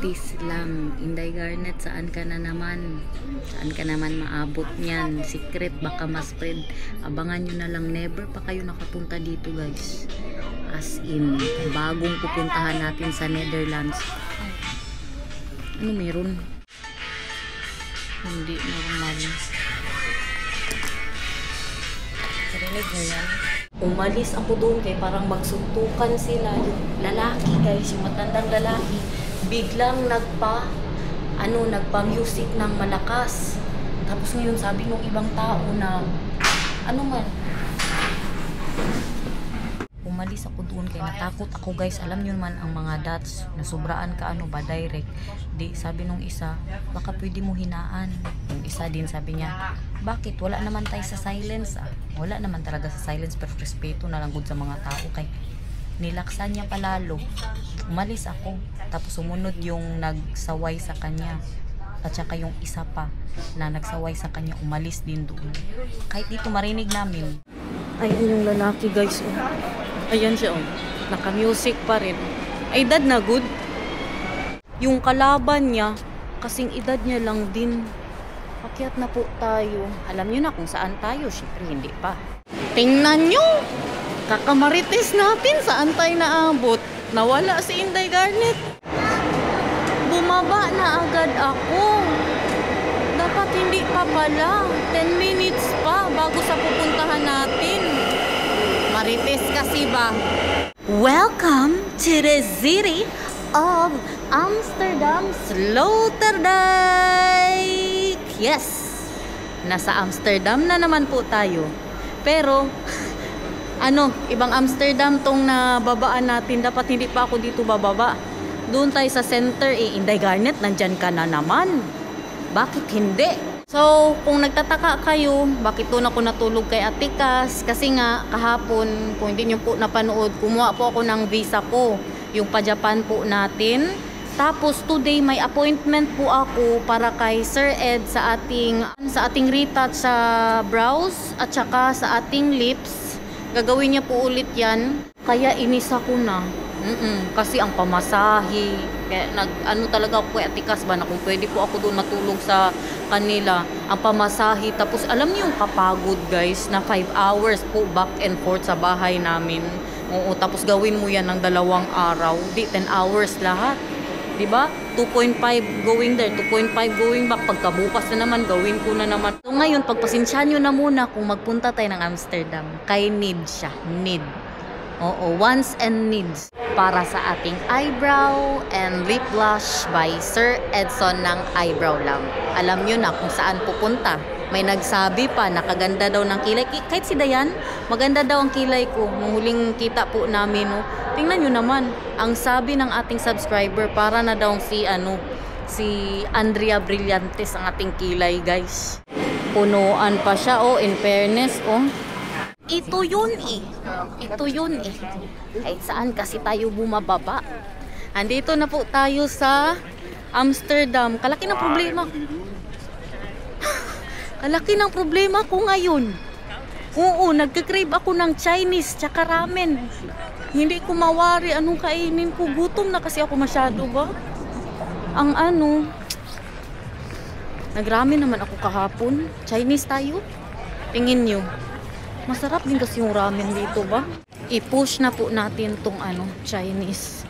Practice lang. Inday Garnet, saan ka na naman? Saan ka naman maabot niyan? Secret, baka ma-spread. Abangan nyo na lang. Never pa kayo nakapunta dito, guys. As in, bagong pupuntahan natin sa Netherlands. Ano meron? Hindi normal. Narinig mo yan? Umalis ako doon kay parang magsuntukan sila. Yung lalaki, guys, yung matandang lalaki, biglang nagpa-music ng malakas. Tapos ngayon sabi ng ibang tao na ano man. Umalis ako doon kaya natakot ako, guys. Alam niyo naman ang mga dots na sobraan ka ano ba direct. Di sabi nung isa, baka pwede mo hinaan. Yung isa din sabi niya, bakit wala naman tayo sa silence ah. Wala naman talaga sa silence, pero respeto na lang gud sa mga tao. Kay nilaksan niya palalo. Umalis ako. Tapos sumunod yung nagsaway sa kanya. At saka yung isa pa na nagsaway sa kanya, umalis din doon. Kahit dito marinig namin. Ayun yung lalaki, guys. Oh. Ayan siya, oh. Naka-music pa rin. Ay, edad na good. Yung kalaban niya, kasing edad niya lang din. Pakyat na po tayo. Alam niyo na kung saan tayo. Siyempre, hindi pa. Tingnan niyo! Kakamarites natin saan tayo naabot. Nawala si Inday Garnet. Bumaba na agad ako. Dapat hindi pa pala. 10 minutes pa bago sa pupuntahan natin. Marites kasi ba? Welcome to the city of Amsterdam, Sloterdijk. Yes, nasa Amsterdam na naman po tayo. Pero, ibang Amsterdam tong nababaan natin. Dapat hindi pa ako dito bababa. Doon tayo sa center, Inday Garnet, nandyan ka na naman. Bakit hindi? So, kung nagtataka kayo, bakit doon ako natulog kay Atikas? Kasi nga, kahapon, kung hindi nyo po napanood, kumuha po ako ng visa ko. Yung pa-Japan po natin. Tapos, today, may appointment po ako para kay Sir Ed sa ating retouch sa brows at saka sa ating lips. Gagawin niya po ulit yan. Kaya inisa ko na. Kasi ang pamasahe. Kaya talaga ako kay Atikas ba na kung pwede po ako doon matulog sa kanila. Ang pamasahe. Tapos alam niyo yung kapagod, guys, na 5 hours po back and forth sa bahay namin. Oo, tapos gawin mo yan ng 2 araw. Di 10 hours lahat. Diba? 2.5 going there, 2.5 going back. Pagkabukas na naman, gawin ko na naman. So ngayon, pagpasensyahan nyo na muna kung magpunta tayo ng Amsterdam. Kay need siya. Need. Oo, wants and needs. Para sa ating eyebrow and lip blush by Sir Edson ng Eyebrow Lab. Alam nyo na kung saan pupunta. May nagsabi pa, nakaganda daw ng kilay. Kahit si Dayan, maganda daw ang kilay ko. Nung huling kita po namin, no? Tingnan nyo naman, ang sabi ng ating subscriber, para na daw si Andrea Brillantes ang ating kilay, guys. Punuan pa siya, in fairness, Ito yun Kahit saan kasi tayo bumababa. Andito na po tayo sa Amsterdam. Kalaki ng problema. Kalaki ng problema ko ngayon. Oo, nagka-crave ako ng Chinese tsaka ramen. Hindi ko mawari anong kainin ko. Gutom na kasi ako masyado ba? Nagramen naman ako kahapon. Chinese tayo. Tingin nyo. Masarap din kasi yung ramen dito ba? I-push na po natin tong Chinese.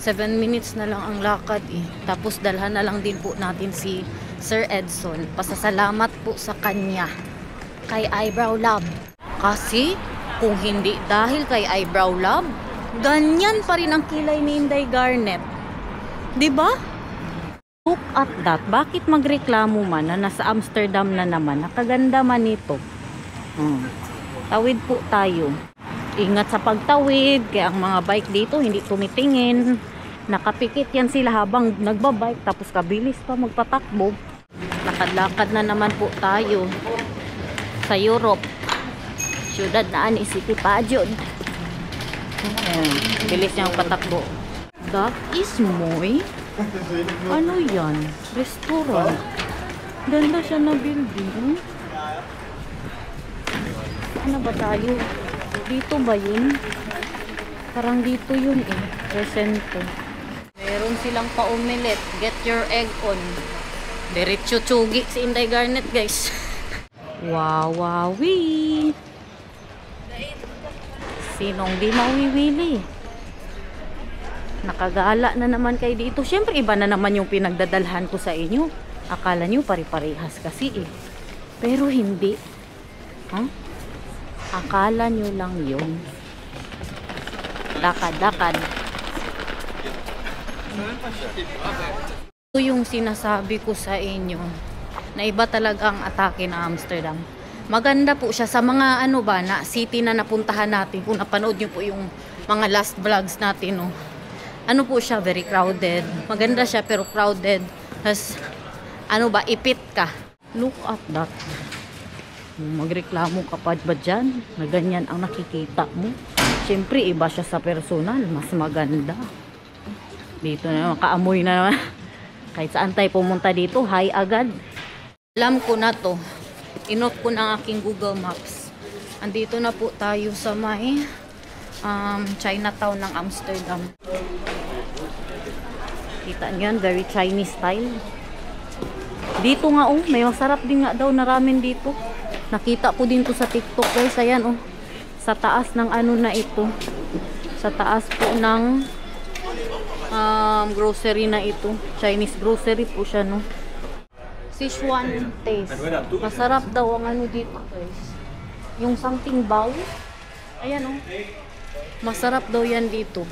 7 minutes na lang ang lakad Tapos dalhan na lang din po natin si Sir Edson. Pasasalamat po sa kanya. Kay Eyebrow Lab. Kasi kung hindi dahil kay Eyebrow Lab, ganyan pa rin ang kilay ni Inday Garnet. Diba? Look at that. Bakit magreklamo man na nasa Amsterdam na naman? Nakaganda man ito. Tawid po tayo. Ingat sa pagtawid. Kaya ang mga bike dito hindi tumitingin. Nakapikit yan sila habang nagbabike. Tapos kabilis pa magpatakbo. Lakad-lakad na naman po tayo sa Europe. Siyudad na City Pageant. Bilis niyang patakbo. That is Moy. Ano yan? Restaurant. Ganda siya na building. Ano ba tayo? Dito ba yun? Parang dito yun Presento. Meron silang pa-omelette. Get your egg on. Diretso tsugi si Inday Garnet, guys. Wow, wowie! Sinong di mawiwili? Nakagala na naman kayo dito. Siyempre, iba na naman yung pinagdadalhan ko sa inyo. Akala nyo pare-parehas kasi eh. Pero hindi. Huh? Akala nyo lang yun. Dakad-dakad. Ito yung sinasabi ko sa inyo na iba talaga ang atake ng Amsterdam. Maganda po siya sa mga ano ba na city na napuntahan natin. Kung napanood nyo po yung mga last vlogs natin, no? Ano po siya, very crowded. Maganda siya pero crowded. Has ano ba, ipit ka. Look at that. Magreklamo ka pa ba dyan? Na ganyan ang nakikita mo. Siyempre, iba siya sa personal. Mas maganda. Dito na, kaamoy na naman. Kahit saan tayo pumunta dito, hi agad. Alam ko na to. Inoff ko na aking Google Maps. Andito na po tayo sa may Chinatown ng Amsterdam. Kita niyan, very Chinese style. Dito nga oh, may masarap din nga daw na ramen dito. Nakita ko din to sa TikTok, guys. Ayan oh. Sa taas ng ano na ito. Sa taas po ng grocery na ito. Chinese grocery po siya, no. Sichuan taste. Masarap daw ang ano dito, guys. Yung something bao. Ayan oh. Masarap daw yan dito.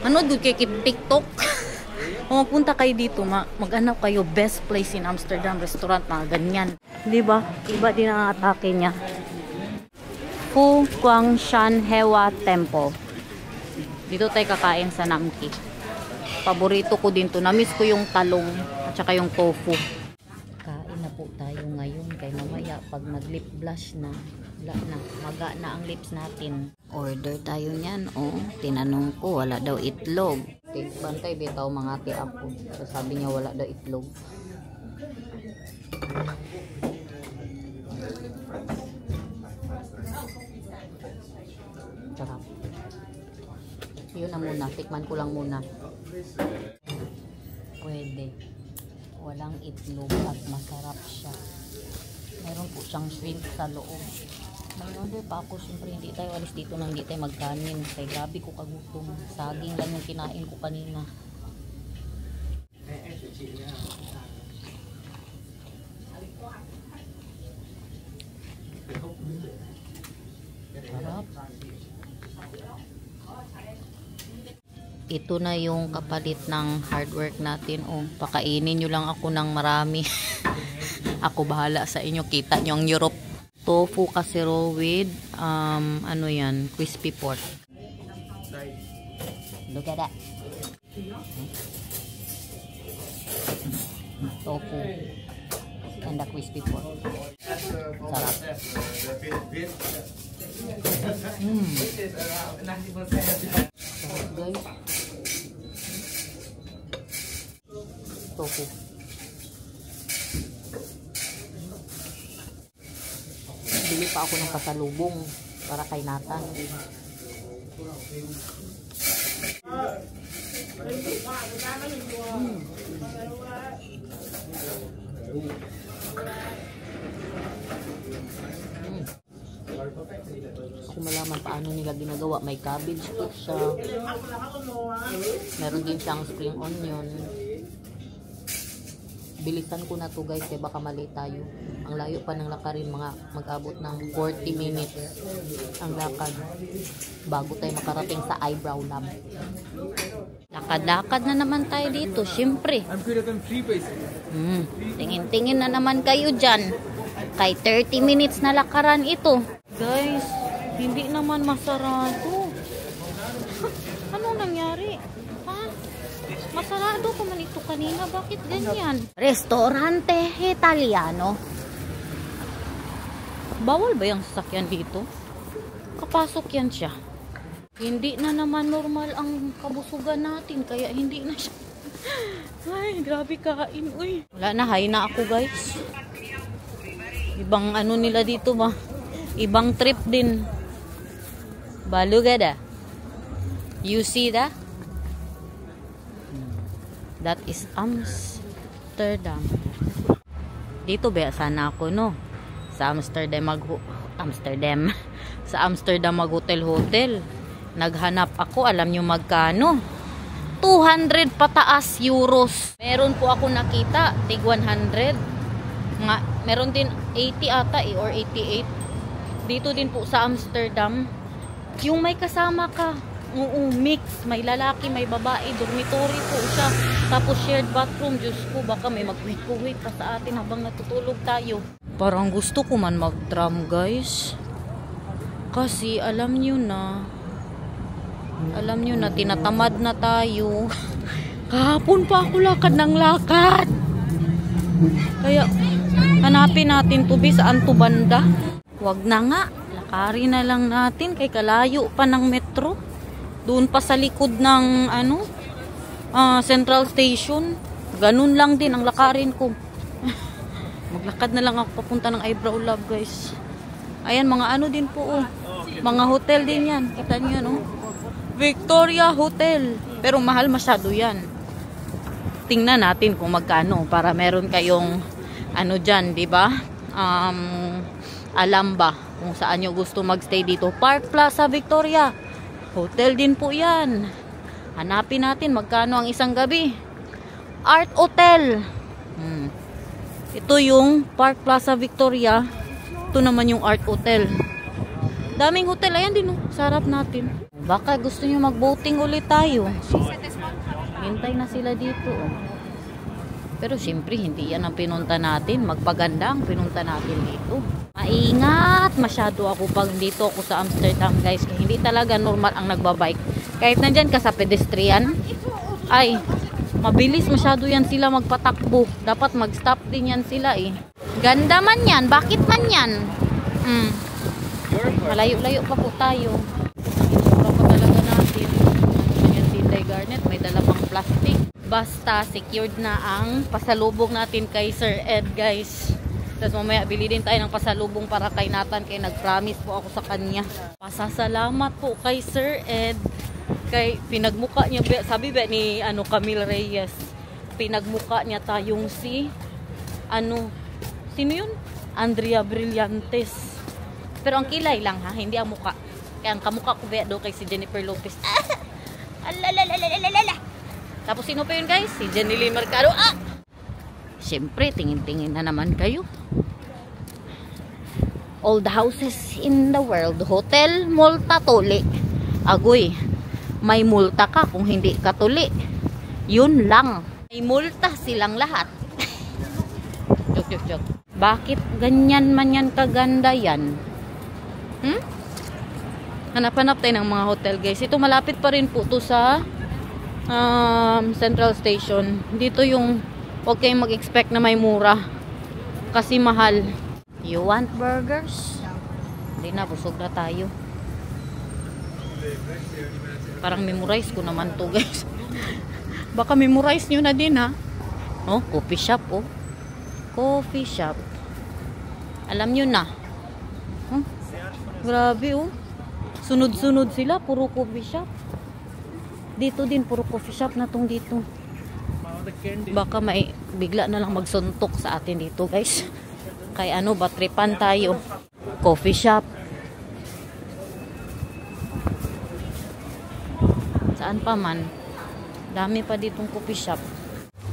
Ano doon kay TikTok? Kung magpunta kayo dito, mag-anap kayo best place in Amsterdam restaurant, mga ganyan. Diba? Iba din ang atake niya. Fu Guangshan Hewa Temple. Dito tayo kakain sa Namki. Paborito ko din to. Namiss ko yung talong at saka yung tofu. Kain na po tayo ngayon. Kaya mamaya pag nag-lip blush na, maga na ang lips natin. Order tayo niyan. Oh, tinanong ko, wala daw itlog. Bantay bitaw mga ati ako. So, sabi niya wala daw itlog. Sarap. Yun na muna. Tikman ko lang muna. Pwede. Walang itlog at masarap siya. Meron po siyang shrimp sa loob. May order pa ako. Siyempre hindi tayo alis dito nang hindi tayo magkanin. Kaya grabe ko kagutom. Saging lang yung kinain ko kanina. Sarap. Ito na yung kapalit ng hard work natin. Oh, pakainin nyo lang ako ng marami. Ako bahala sa inyo. Kita nyo ang Europe. Tofu casserole with ano yan, crispy pork. Look at that. Tofu and the crispy pork. Sarap. Sarap, guys. Tofu. Bili pa ako ng pasalubong para kay Nathan. Ako malaman paano nila ginagawa. May cabbage po siya. Meron din siyang spring onion. Bilisan ko na to guys, kaya baka mali tayo. Ang layo pa ng lakarin, mga mag-abot ng 40 minutes ang lakad bago tayo makarating sa eyebrow lab. Lakad-lakad na naman tayo dito, syempre. Tingin-tingin na naman kayo dyan. Kay 30 minutes na lakaran ito. Guys, hindi naman masarado. Anong nangyari? Masarado ko man ito kanina. Bakit ganyan? Restaurante Italiano. Bawal ba yung sasakyan dito? Kapasok yan siya. Hindi na naman normal ang kabusugan natin. Kaya hindi na siya. Ay, grabe kain. Uy. Wala na, high na ako guys. Ibang ano nila dito ba? Ibang trip din. Balugada. You see that? That is Amsterdam. Dito ba sana ako, no? Sa Amsterdam sa Amsterdam mag hotel. Naghanap ako, alam nyo magkano? 200 pataas euros. Meron po ako nakita, tig 100. Meron din 80 ata or 88. Dito din po sa Amsterdam. Yung may kasama ka. Oo, mix. May lalaki, may babae. Dormitory po siya. Tapos shared bathroom. Diyos ko, baka may mag-wait pa sa atin habang natutulog tayo. Parang gusto ko man mag-tram, guys. Kasi alam nyo na, tinatamad na tayo. Kahapon pa ako lakad ng lakad. Kaya, hanapin natin tubi saan to banda. Wag na nga. Lakarin na lang natin kay kalayo pa ng metro. Doon pa sa likod ng Central Station. Ganun lang din ang lakarin ko. Maglakad na lang ako papunta ng Eyebrow Lab, guys. Ayan, mga din po. Mga hotel din yan. Kita niyo, no? Victoria Hotel. Pero mahal masyado yan. Tingnan natin kung magkano para meron kayong dyan, di ba? Alam ba kung saan nyo gusto magstay dito? Park Plaza Victoria. Hotel din po yan. Hanapin natin magkano ang isang gabi. Art Hotel. Ito yung Park Plaza Victoria. Ito naman yung Art Hotel. Daming hotel. Ayan din, sarap natin. Baka gusto nyo mag-boating ulit tayo. Hintay na sila dito. Pero siyempre, hindi yan ang pinunta natin. Magpaganda ang pinunta natin dito. Maingat masyado ako pag dito ako sa Amsterdam, guys. Kaya hindi talaga normal ang nagbabike. Kahit nandyan ka sa pedestrian, ay, mabilis masyado yan sila magpatakbo. Dapat mag-stop din yan sila eh. Ganda man yan. Bakit man yan? Malayo-layo pa po tayo. Itsura pa talaga natin. Yan si Inday Garnet. May dala pang plastic. Basta secured na ang pasalubong natin kay Sir Ed, guys. Tapos mamaya bili din tayo ng pasalubong para kay Nathan. Kaya nag-promise po ako sa kanya. Pasasalamat po kay Sir Ed. Kay pinagmuka niya, sabi ba ni Camille Reyes, pinagmuka niya tayong si sino yun? Andrea Brillantes. Pero ang kilay lang ha, hindi ang muka. Kaya ang kamukha ko ba do kay si Jennifer Lopez. Tapos sino pa yun, guys? Si Jenny Mercado. Siyempre, tingin-tingin na naman kayo. All the houses in the world. Hotel Multa Tuli. Agoy, may multa ka kung hindi ka tuli. Yun lang. May multa silang lahat. Joke. Bakit ganyan man yan kaganda yan? Hanap-hanap tayo ng mga hotel, guys. Ito malapit pa rin po to sa Central Station. Dito yung huwag kayong mag-expect na may mura. Kasi mahal. You want burgers? Hindi na, busog na tayo. Parang memorize ko naman to, guys. Baka memorize nyo na din, ha? Oh, coffee shop, oh. Coffee shop. Alam nyo na. Grabe, oh. Sunod-sunod sila, puro coffee shop. Dito din, puro coffee shop na tong dito. Baka may bigla na lang magsuntok sa atin dito, guys. Kay batripan tayo. Coffee shop. Saan pa man. Dami pa ditong coffee shop.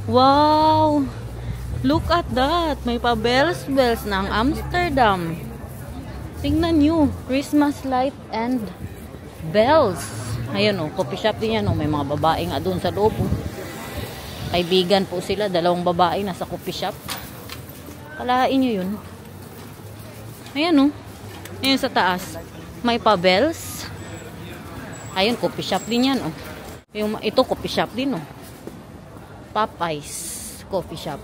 Wow! Look at that. May pa bells ng Amsterdam. Tingnan nyo. Christmas light and bells. Ayan coffee shop din yan. May mga babae nga doon sa loob. Kaibigan po sila. 2 babae nasa coffee shop. Kalahain nyo yun. Ayan Ayan sa taas. May pa bells. Ayun, coffee shop din yan, ito, coffee shop din, Popeyes coffee shop.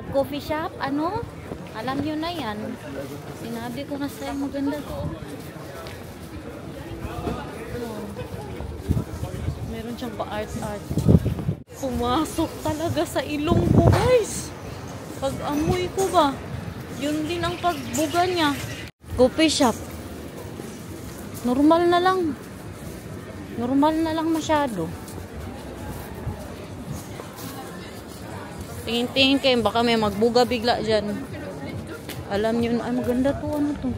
Coffee shop, alam nyo na yan. Sinabi ko na sa'yo, maganda to. Meron siyang pa-art. Pumasok talaga sa ilong ko, guys. Pag amoy ko ba, yun din ang pagbuga niya. Coffee shop. Normal na lang. Normal na lang masyado. Tingin-tingin kayo, baka may magbuga bigla dyan. Alam nyo, ay maganda to, ano to?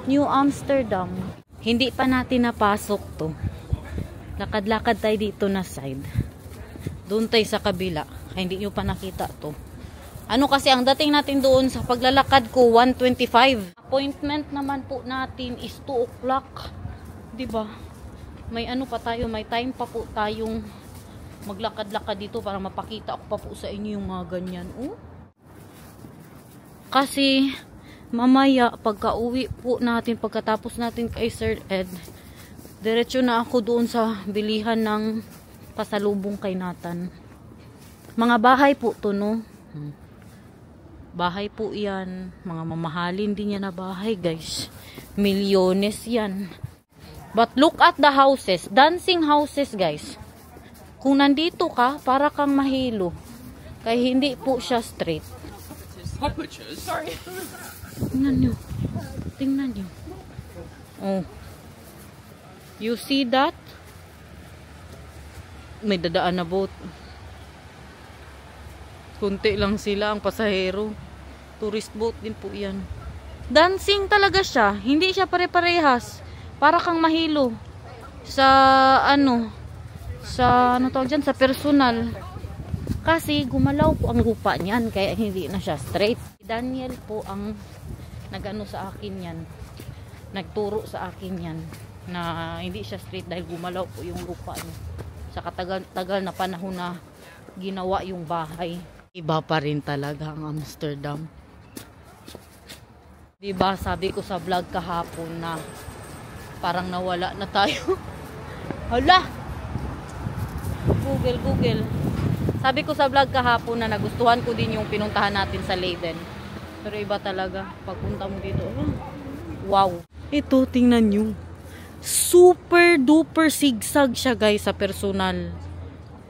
New Amsterdam. Hindi pa natin napasok to. Lakad-lakad tayo dito na side. Doon tayo sa kabila. Hindi nyo pa nakita to. Ano kasi ang dating natin doon sa paglalakad ko, 1:25. Appointment naman po natin is 2 o'clock. Diba? May ano pa tayo, may time pa po tayong maglakad-lakad dito para mapakita ko pa po sa inyo yung mga ganyan. Oh. Kasi mamaya pagka-uwi po natin, pagkatapos natin kay Sir Ed, diretso na ako doon sa bilihan ng pasalubong kay Nathan. Mga bahay po to, no? Bahay po yan. Mga mamahalin din yan na bahay, guys. Milyones yan. But look at the houses. Dancing houses, guys. Kung nandito ka, para kang mahilo. Kaya hindi po siya straight. Sorry. Tingnan nyo. Tingnan nyo. Oh. You see that? May dadaan na boat. Kunti lang sila ang pasahero. Tourist boat din po yan. Dancing talaga siya. Hindi siya pare-parehas. Para kang mahilo. Sa ano tawag dyan? Sa personal. Kasi gumalaw po ang lupa niyan. Kaya hindi na siya straight. Daniel po ang nagano sa akin yan. Nagturo sa akin yan. Na hindi siya straight dahil gumalaw po yung lupa niya. Sa katagal na panahon na ginawa yung bahay. Iba pa rin talaga ang Amsterdam. Diba sabi ko sa vlog kahapon na parang nawala na tayo. Hala! Google. Sabi ko sa vlog kahapon na nagustuhan ko din yung pinuntahan natin sa Leiden. Pero iba talaga. Pagpunta mo dito. Wow! Ito, tingnan nyo. Super duper sigsag siya, guys, sa personal.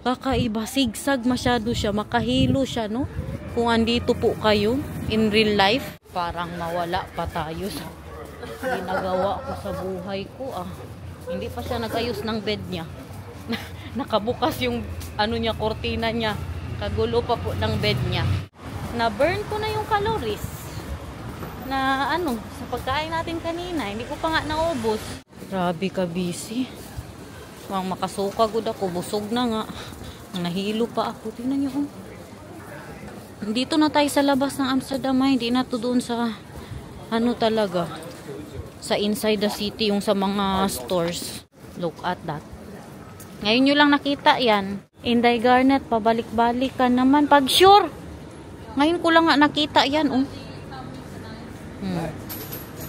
Kakaiba. Sigsag masyado siya. Makahilo siya, no? Kung andito po kayo in real life, parang mawala pa tayo sa ginagawa ko sa buhay ko. Hindi pa siya nag-ayos ng bed niya. Nakabukas yung ano niya, kortina niya. Kagulo pa po ng bed niya. Na-burn ko na yung calories na ano, sa pagkain natin kanina. Hindi ko pa nga naubos. Grabe ka busy. Ang makasuka gud ako, busog na nga. Ang nahilo pa ako. Tingnan niyo. Dito na tayo sa labas ng Amsterdam. Hindi na to doon sa ano talaga. Sa inside the city, yung sa mga stores. Look at that. Ngayon nyo lang nakita yan. Inday Garnet, pabalik-balik ka naman. Pag sure. Ngayon ko lang nga nakita yan.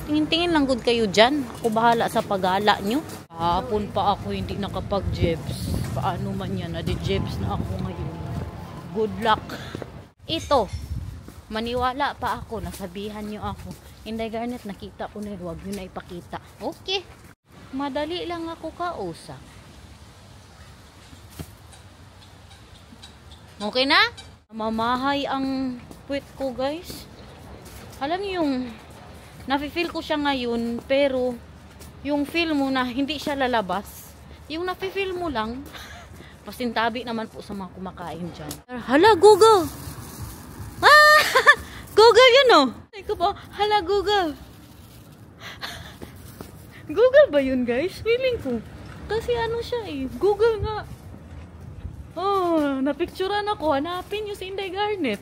Tingin-tingin lang good kayo dyan. Ako bahala sa paggala nyo. Hapon pa ako hindi nakapag-jebs. Paano man yan? Adi-jebs na ako ngayon. Good luck. Ito. Maniwala pa ako. Nasabihan nyo ako. Inday Garnet, nakita ko na. Huwag nyo na ipakita. Okay. Madali lang ako kausap. Okay na? Mamahay ang puwet ko, guys. Alam niyo yung nafe-feel ko siya ngayon, pero yung feel mo na hindi siya lalabas, yung nafe-feel mo lang, pasintabi naman po sa mga kumakain dyan. Hala, Google! Google yun, oh! Iko po, hala, Google! Google ba yun, guys? Feeling ko. Kasi ano siya eh, Google nga. Oh, napicturean ako. Hanapin nyo si Inday Garnet.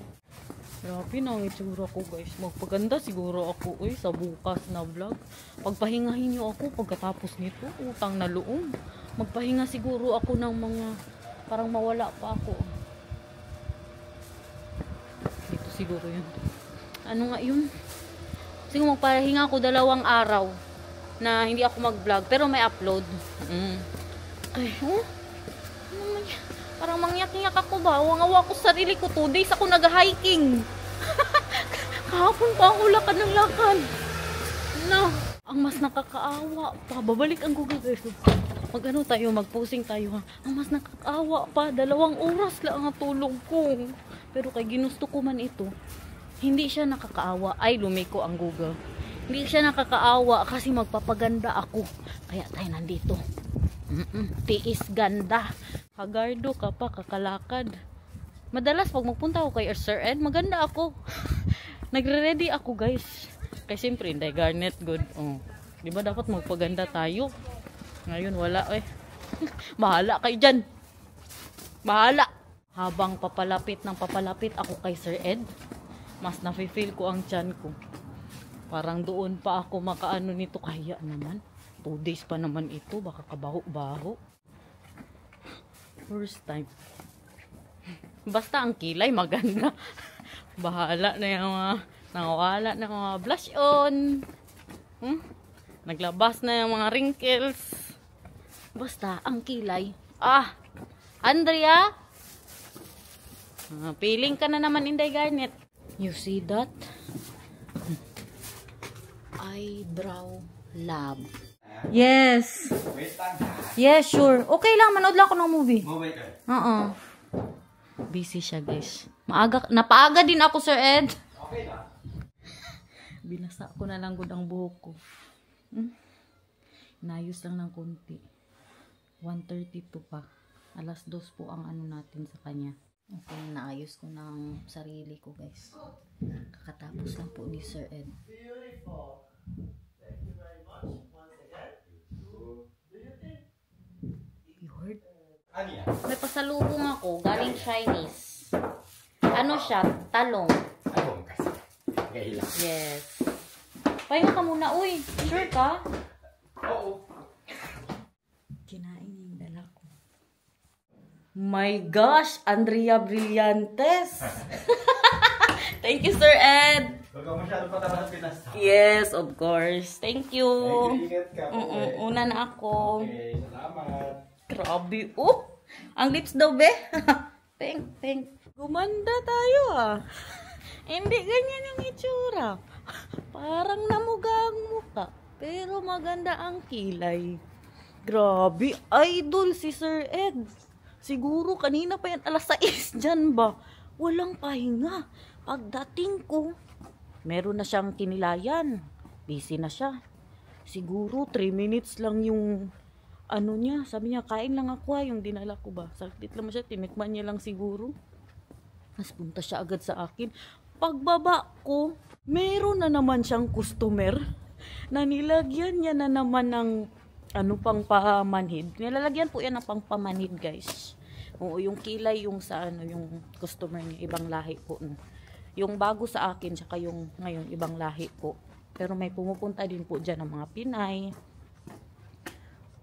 Grabe na ang itsura ko, guys. Magpaganda siguro ako sa bukas na vlog. Pagpahingahin nyo ako pagkatapos nito. Utang na loob. Magpahinga siguro ako ng mga parang mawala pa ako. Dito siguro yun. Ano nga yun? Siguro magpahinga ako 2 araw na hindi ako mag-vlog. Pero may upload. Ay, ano man yan? Parang mangyak-ngyak ako ba? Wangawa ko sa sarili ko. 2 days ako nag-hiking. Kahapon pa ako lakad ng lakad. No. Ang mas nakakaawa pa. Babalik ang Google, guys. Mag-ano tayo, mag-posing tayo. Ha? Ang mas nakakaawa pa. 2 oras lang ang tulog ko. Pero kay ginusto ko man ito, hindi siya nakakaawa. Ay, lumiko ang Google. Hindi siya nakakaawa kasi magpapaganda ako. Kaya tayo nandito. Tiis ganda. Hagardo ka pa, kakalakad. Madalas pag magpunta ako kay Sir Ed, maganda ako. Nagre-ready ako guys. Kaya siyempre, hindi garnet good. Oh. Diba dapat magpaganda tayo? Ngayon wala eh. Bahala kayo dyan. Bahala. Habang papalapit ako kay Sir Ed, mas nafe-feel ko ang tiyan ko. Parang doon pa ako makaano nito. Kaya naman. 2 days pa naman ito. Baka kabaho-baho. First time. Basta ang kilay maganda. Bahala na yung mga nawala na mga blush on. Naglabas na yung mga wrinkles. Basta ang kilay. Andrea? Feeling ka na naman, Inday Garnet. You see that? Eyebrow lab. Yes. Yes, sure. Okay lang, manood lang ako ng movie. Busy siya, guys. Napaaga din ako, Sir Ed. Okay na. Binasa ko na lang gud ang buhok ko. Inayos lang ng konti. 1:32 pa. 2:00 po ang ano natin sa kanya. Okay, naayos ko ng sarili ko, guys. Kakatapos lang po ni Sir Ed. Beautiful. Thank you very much. Once again. Do you think? You heard? Ano yan? May pasalubong ako, galing Chinese. Ano siya? Talong. Talong kasi. Ngayon. Yes. Pahinga ka muna, uy. Sure ka? Oo. Kinain yung dala ko. My gosh, Andrea Brillantes. Thank you, Sir Ed. Huwag ka masyado patama ng Pinas. Yes, of course. Thank you. Ingat ka. Una na ako. Okay, salamat. Grabe. Ang lips daw, be. Pink. Gumanda tayo, Hindi ganyan yung itsura. Parang namuga ang muka. Pero maganda ang kilay. Grabe. Idol si Sir Ed. Siguro kanina pa yan, 6:00 dyan ba? Walang pahinga. Pagdating ko, meron na siyang kinilayan. Busy na siya. Siguro 3 minutes lang yung ano niya. Sabi niya, kain lang ako yung dinala ko ba. Sakit lang siya, tinikman niya lang siguro. Mas punta siya agad sa akin. Pagbaba ko, meron na naman siyang customer na nilagyan niya na naman ng ano pang pamanhid. Nilalagyan po yan ng pang pamanhid, guys. Oo, yung kilay yung sa ano, yung customer niya, ibang lahi po. No. Yung bago sa akin, saka yung ngayon, ibang lahi po. Pero may pumupunta din po dyan ng mga Pinay.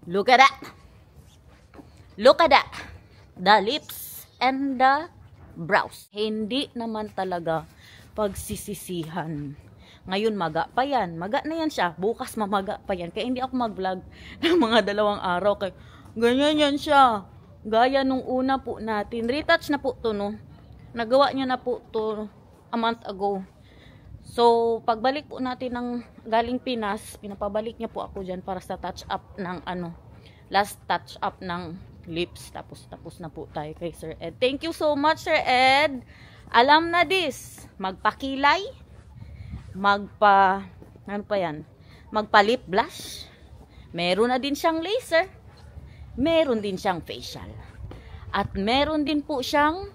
Look at that! Look at that! The lips and the brows. Hindi naman talaga pagsisisihan. Ngayon, maga pa yan. Maga na yan siya. Bukas mamaga pa yan. Kaya hindi ako mag-vlog ng mga 2 araw. Kaya ganyan yan siya. Gaya nung una po natin. Retouch na po to, no? Nagawa niya na po to a month ago. So, pagbalik po natin ng galing Pinas, pinapabalik niya po ako dyan para sa touch up ng ano, last touch up ng lips. Tapos na po tayo kay Sir Ed. Thank you so much, Sir Ed. Alam na this. Magpakilay. Ano pa yan? Magpa lip blush. Meron na din siyang laser. Meron din siyang facial. At meron din po siyang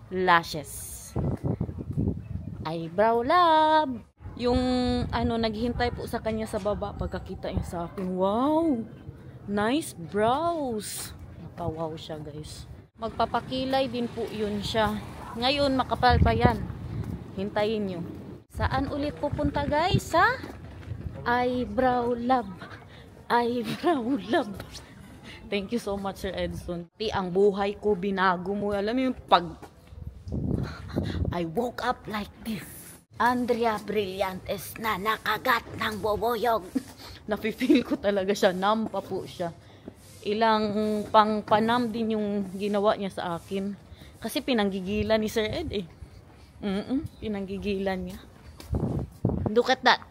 lashes. Eyebrow lab. Yung ano, naghihintay po sa kanya sa baba. Pagkakita niya sa akin, wow! Nice brows. Nakawaw siya, guys. Magpapakilay din po yun siya. Ngayon, makapal pa yan. Hintayin nyo. Saan ulit pupunta, guys? Sa eyebrow lab. Eyebrow lab. Thank you so much, Sir Edson. Ang buhay ko, binago mo. Alam mo yung pag... I woke up like this. Andrea Brillantes na nakagat ng boboyog. Nafe-feel ko talaga siya. Nampa po siya. Ilang pangpanam din yung ginawa niya sa akin. Kasi pinanggigilan ni Sir Ed eh. Pinanggigilan niya. Look at that.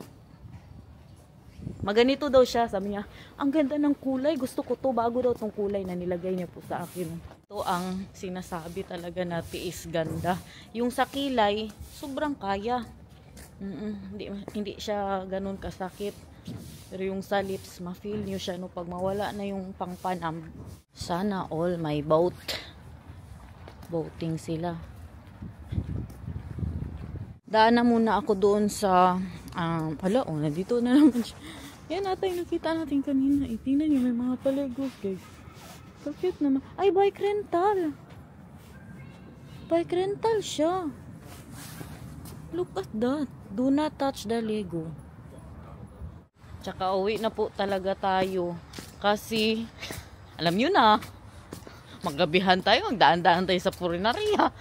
Maganito daw siya. Sabi niya, ang ganda ng kulay. Gusto ko to. Bago daw tong kulay na nilagay niya po sa akin. Ito ang sinasabi talaga na tiis ganda. Yung sa kilay, sobrang kaya. Hindi siya ganun kasakit. Pero yung sa lips, ma-feel nyo siya no, pag mawala na yung pangpanam. Sana all may boat. Boating sila. Daan na muna ako doon sa nandito na naman siya. Yan natin, nakita natin kanina. Tingnan nyo, may mga palegos, guys. Kapit naman. Ay, bike rental. Bike rental siya. Look at that. Do not touch the Lego. Tsaka uwi na po talaga tayo. Kasi, alam nyo na, maggabihan tayo, magdaan-daan tayo sa Purinarya.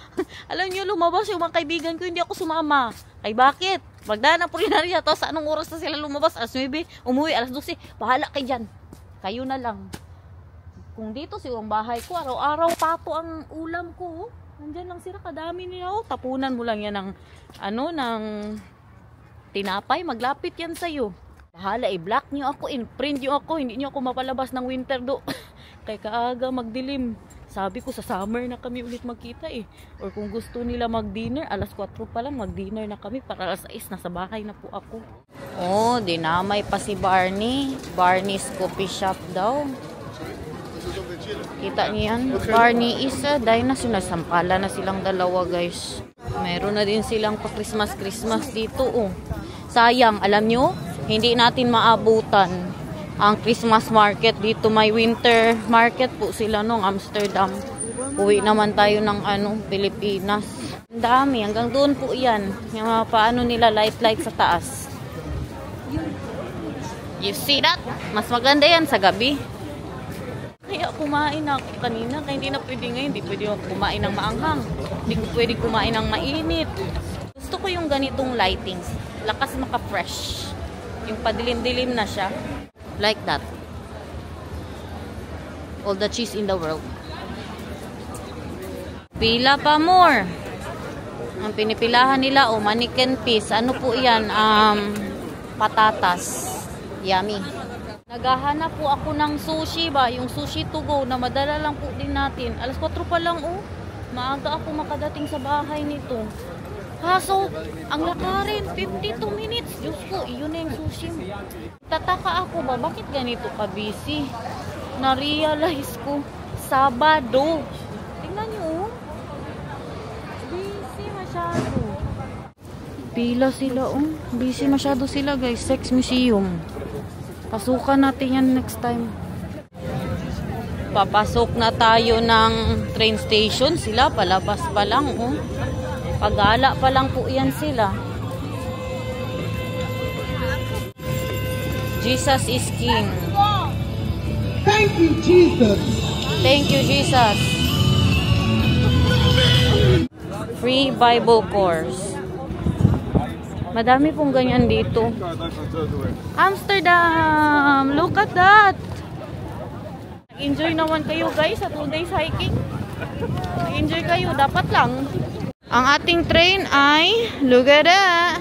Alam nyo, lumabas yung mga kaibigan ko, hindi ako sumama. Ay bakit? Magdaan ng Purinarya, tapos anong oras na sila lumabas? Alas 9, umuwi, alas 12. Bahala kayo dyan. Kayo na lang. Kung dito silang bahay ko, araw-araw pato ang ulam ko. Nandyan lang sila, kadami nila. Tapunan mo lang yan ng, ng tinapay. Maglapit yan sa'yo. Bahala, i-block nyo ako, in-print nyo ako. Hindi nyo ako mapalabas ng winter do. Kaya kaaga magdilim. Sabi ko sa summer na kami ulit magkita eh. Or kung gusto nila mag-dinner, alas 4 pa lang mag-dinner na kami. Para alas 6, nasa bahay na po ako. Oh, dinamay pa si Barney. Barney's Coffee Shop daw. Kita niyan. Barney is a dinosaur. Nasampala na silang dalawa, guys. Meron na din silang pa-Christmas dito, oh. Sayang, alam nyo, hindi natin maabutan ang Christmas market dito. May winter market po sila nung Amsterdam. Uwi naman tayo ng Pilipinas. Ang dami, hanggang doon po yan. Yung mga paano nila light sa taas. You see that? Mas maganda yan sa gabi. Kaya kumain ako kanina. Kaya hindi na pwede ngayon. Hindi pwede ako kumain ng maanghang. Hindi ko pwede kumain ng mainit. Gusto ko yung ganitong lightings. Lakas maka-fresh. Yung padilim-dilim na siya. Like that. All the cheese in the world. Pila pa more. Ang pinipilahan nila, mannequin piece. Ano po yan? Patatas. Yummy. Naghahanap po ako ng sushi ba? Yung sushi to go na madala lang po din natin. Alas 4 pa lang, oh. Maaga ako makadating sa bahay nito. Kaso, ang lakarin, 52 minutes. Diyos ko, iyon na yung sushi. Tataka ako ba, bakit ganito ka busy? Na-realize ko, Sabado. Tingnan nyo, oh. Busy masyado. Pila sila, oh. Busy masyado sila, guys. Sex museum. Pasukan natin yan next time. Papasok na tayo ng train station. Sila, palabas pa lang, oh. Pagala pa lang po yan sila. Jesus is King. Thank you, Jesus. Thank you, Jesus. Free Bible course. Madami pong ganyan dito. Amsterdam! Look at that! Enjoy naman kayo, guys, sa 2 days hiking. Enjoy kayo, dapat lang. Ang ating train ay, look at that,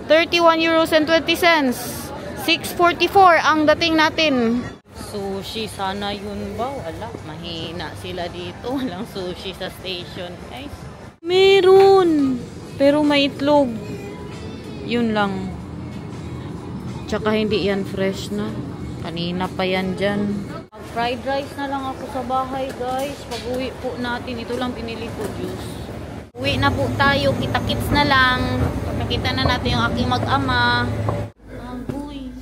31 euros and 20 cents. 6.44 ang dating natin. Sushi, sana yun ba? Wala, mahina sila dito. Walang sushi sa station, guys. Meron, pero may itlog. Yun lang. Tsaka hindi yan fresh na. Kanina pa yan dyan. Fried rice na lang ako sa bahay, guys. Pag uwi po natin, ito lang pinili ko, juice. Uwi na po tayo, kita-kits na lang. Nakita na natin yung aking mag-ama. Agoy.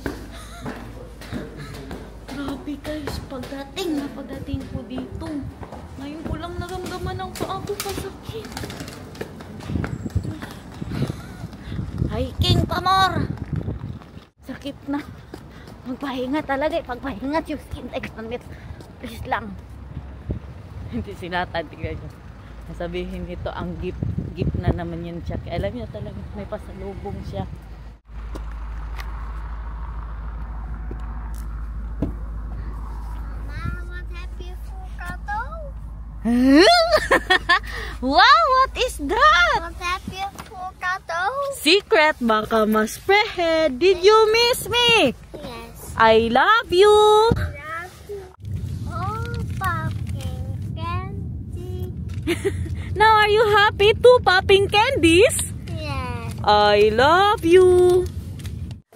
Grabe, guys, pagdating ko dito. Ngayon ko lang naramdaman ang paa ko pasakit. Hiking pa more. Sakit na. Magpahinga talaga, pagpahinga yung skin extended. Please lang. Hindi sinatan, tignan nyo. Sabihin nito ang gift na naman yan siya. Kaya alam niyo talaga may pasalubong siya. Mama, what have you forgotten? Wow, what is that? What have you forgotten? Secret, baka ma-spread. Did you miss me? Yes. I love you. Love you. Oh, pumpkin candy. Now are you happy too, popping candies? Yes. I love you.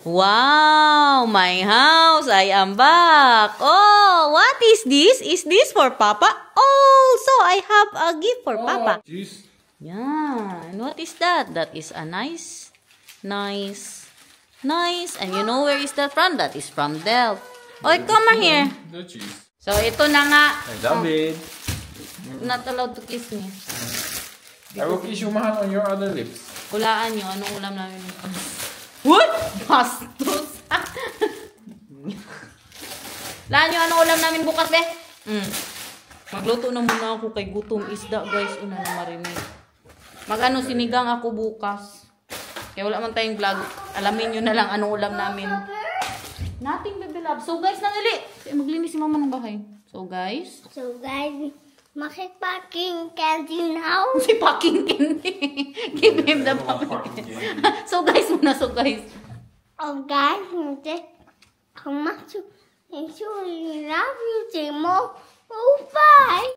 Wow. Wow, my house. I am back. Oh, what is this? Is this for Papa? Oh, so I have a gift for Papa. Jeez. Yeah, and what is that? That is a nice. And you know where is that from? That is from Delft. Oh, come on here. The cheese. So, ito na nga. I love it. Not allowed to kiss me. I will kiss you, mahal, on your other lips. Hulaan nyo, anong ulam namin bukas? What? Bastos! Hulaan nyo, anong ulam namin bukas, eh? Magluto na muna ako kay gutom isda, guys. Una na marinig. Mag-ano, sinigang ako bukas. Kaya wala man tayong vlog. Alamin nyo na lang anong ulam namin. Nothing, baby love. So, guys, nangali. Maglinis si mama ng bahay. So, guys. So guys, makipacking candy now. Si fucking candy. Give him the puppy. So, guys muna. So, guys. Oh guys, how much you love you, Timo. Oh bye.